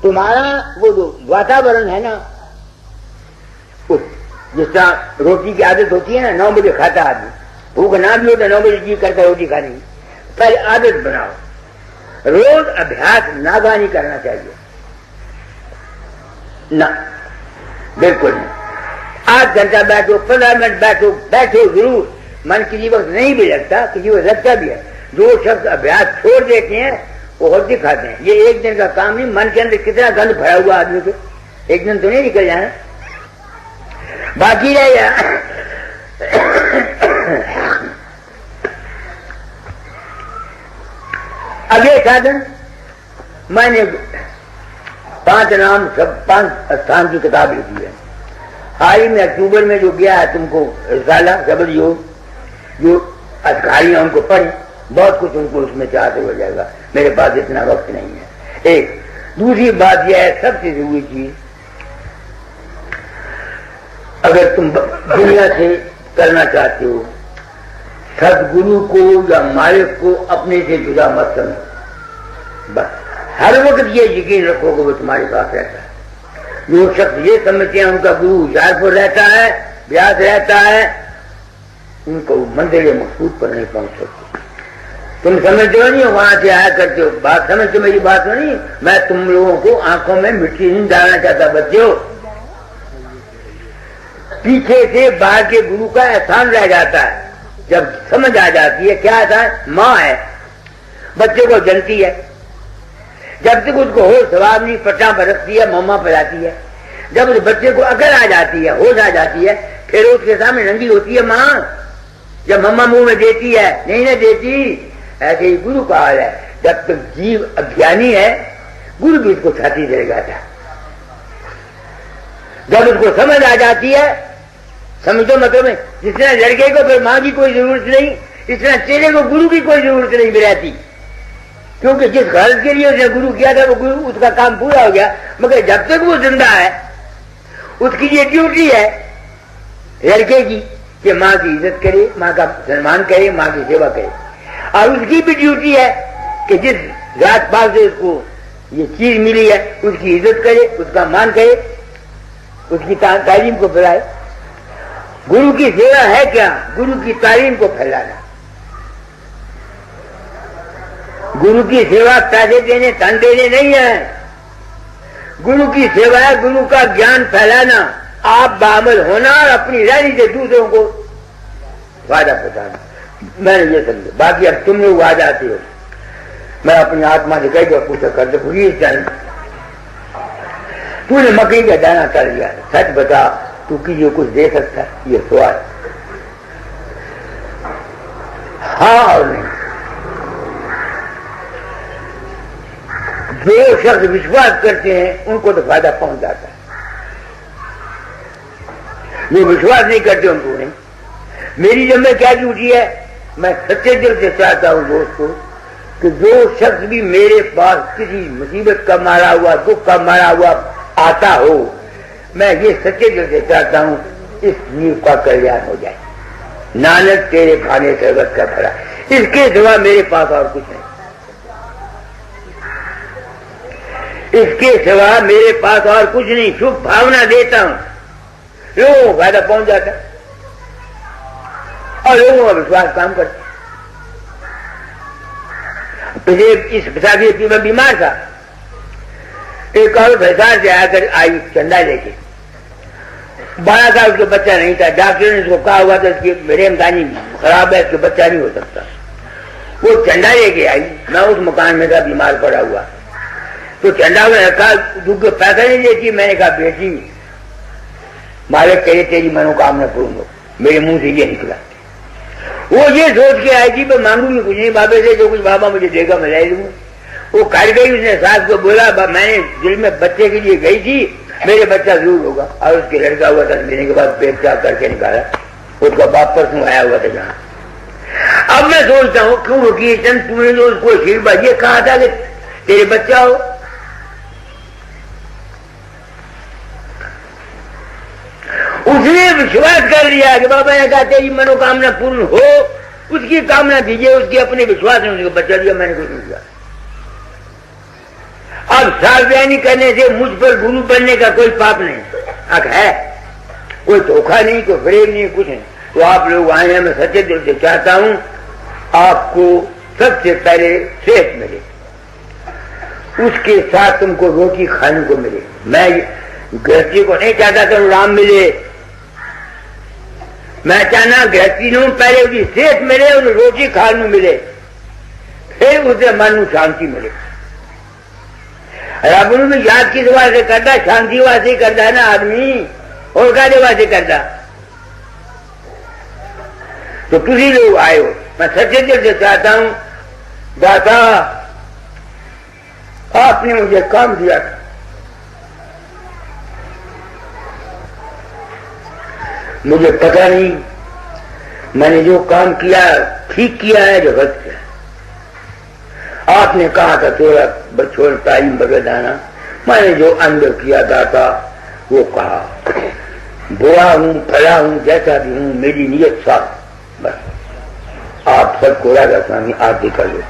तुम्हारा वो जो वातावरण है ना, जिस तरह रोटी की आदत होती है ना, 9 बजे खाता आदमी, भूख ना भी हो तो 9 बजे जी करता रोटी खाने की, पहले आदत बनाओ। रोज अभ्यास नादानी करना चाहिए ना, बिल्कुल नहीं। 8 घंटा बैठो, 15 मिनट बैठो, बैठो जरूर। मन किसी वक्त नहीं भी लगता, किसी वक्त लगता भी है। जो शख्स अभ्यास छोड़ देते हैं वो और दिखाते हैं। ये एक दिन का काम नहीं, मन के अंदर कितना गंद भरा हुआ आदमी को एक दिन तो नहीं निकल जाना, बाकी रहेगा। अगले साधन मैंने 5 नाम, सब 5 स्थान की किताब लिखी है। हाल ही में अक्टूबर में जो गया है तुमको रिसाला शब्द योग, जो अधिकारी हैं उनको पढ़े, बहुत कुछ उनको उसमें चाहते हो जाएगा। मेरे पास इतना वक्त नहीं है। एक दूसरी बात यह है, सबसे जरूरी चीज, अगर तुम दुनिया से करना चाहते हो, सदगुरु को या मालिक को अपने से जुदा मत समझो। बस हर वक्त ये यकीन रखो कि वो तुम्हारे पास रहता है। जो शख्स ये समझते हैं उनका गुरु हुशियारपुर रहता है, ब्यास रहता है, उनको मंजिल मकसूद पर नहीं पहुंच सकते। तुम समझते हो नहीं, वहां से आया करते हो। बात समझते, मेरी बात हो नहीं। मैं तुम लोगों को आंखों में मिट्टी नहीं डालना चाहता। बच्चों, पीछे से बाहर के गुरु का एहसान रह जाता है। जब समझ आ जाती है क्या था, माँ है, बच्चे को जलती है, जब तक उसको होश सवाब नहीं, पटा बरसती है, मम्मा पिलाती है। जब उस बच्चे को अकल आ जाती है, होश आ जाती है, फिर उसके सामने नंगी होती है माँ। जब मम्मा मुंह में देती है, नहीं ना देती। ऐसे ही गुरु का हाल है। जब तक जीव अज्ञानी है, गुरु भी उसको छाती दे लगाता है। जब उसको समझ आ जाती है, समझो मतलब में, जितना लड़के को फिर माँ की कोई जरूरत नहीं, इतना चेले को गुरु की कोई जरूरत नहीं भी रहती। क्योंकि जिस गरज के लिए उसने गुरु किया था वो गुरु, उसका काम पूरा हो गया। मगर जब तक वो जिंदा है, उसकी ये ड्यूटी है लड़के की कि माँ की इज्जत करे, माँ का सम्मान करे, माँ की सेवा करे। और उसकी भी ड्यूटी है कि जिस जात पात से उसको ये चीज मिली है उसकी इज्जत करे, उसका मान करे, उसकी तालीम को फैलाए। गुरु की सेवा है क्या? गुरु की तालीम को फैलाना। गुरु की सेवा पैसे देने, धन देने नहीं है। गुरु की सेवा है गुरु का ज्ञान फैलाना, आप बामल होना और अपनी रानी से दूसरों को फायदा पहुंचाना। मैंने ये समझा। बाकी अब तुम लोग आ जाते हो, मैं अपनी आत्मा से कह कर पूछा करते पुलिस जान, तूने मकई का दाना कर लिया, सच बता, तू किसी को कुछ दे सकता है? ये सवाल। हाँ और नहीं। जो शख्स विश्वास करते हैं उनको तो फायदा पहुंच जाता है, जो विश्वास नहीं करते उनको नहीं। मेरी जब में क्या ड्यूटी है, मैं सच्चे दिल से चाहता हूं दोस्त को कि जो शख्स भी मेरे पास किसी मुसीबत का मारा हुआ, दुख का मारा हुआ आता हो, मैं ये सच्चे दिल से चाहता हूं इस जीव का कल्याण हो जाए। नानक तेरे खाने सर्वत का भरा, इसके सिवा मेरे पास और कुछ नहीं। इसके सिवा मेरे पास और कुछ नहीं। शुभ भावना देता हूं, लोगों को फायदा पहुंच जाता है और लोगों का विश्वास काम करता। पिछले इस पिछाड़ी में बीमार था, एक और भैंसार से आकर आई चंदा लेके, 12 साल उसका बच्चा नहीं था। डॉक्टर ने उसको कहा हुआ था इसकी रेमदानी खराब है, इसका बच्चा नहीं हो सकता। वो चंदा लेके आई, मैं उस मकान में था बीमार पड़ा हुआ, तो चंदा ने कहा तुमको पैसा नहीं देती। मैंने कहा बेटी मालिक करे तेरी मनोकामना पूर्ण हो। मेरे मुंह से ये निकला। वो ये सोच के आई थी मैं मांगूंगी कुछ नहीं बाबे से, जो कुछ बाबा मुझे देगा मैं ले लूंगा। वो कर गई, उसने सास को बोला मैंने दिल में बच्चे के लिए गई थी, मेरे बच्चा जरूर होगा। और उसके लड़का हुआ था, महीने के बाद पेट साफ करके निकाला। उसका बाप परसों आया हुआ था जहाँ। अब मैं सोचता हूँ क्यों होगी चंद, तुमने जो उसको आशीर्वाद ये कहा था कि तेरे बच्चा हो। उसने विश्वास कर लिया कि बाबा ने कहा तेरी मनोकामना पूर्ण हो, उसकी कामना दीजिए, उसके अपने विश्वास ने उसको बचा दिया। मैंने कुछ नहीं किया। अब सावधानी करने से मुझ पर गुरु बनने का कोई पाप नहीं है, कोई धोखा नहीं, कोई प्रेम नहीं, कुछ नहीं। तो आप लोग आए हैं, मैं सच्चे दिल से चाहता हूं आपको सबसे पहले सेहत मिले, उसके साथ तुमको रोटी खाने को मिले। मैं गृहस्थी को नहीं चाहता कि राम मिले, मैं चाहना गृहस्थी ਨੂੰ पहले उसकी सेहत मिले, उन्हें रोटी खाने मिले, फिर उसे मन में शांति मिले। रब ਨੂੰ याद किस वास्ते करता? शांति वास्ते करता है ना आदमी, और कादे वास्ते करता? तो तुसी लोग आए हो, मैं सच्चे दिल से चाहता हूं दाता आपने मुझे काम दिया था, मुझे पता नहीं मैंने जो काम किया ठीक किया है जो गलत किया। आपने कहा था थोड़ा बछोड़ टाइम बगदाना, मैंने जो अंदर किया दाता वो कहा, बुरा हूं भला हूं जैसा भी हूं मेरी नीयत साफ। बस आप सबको राजा स्वामी आप भी कर लो।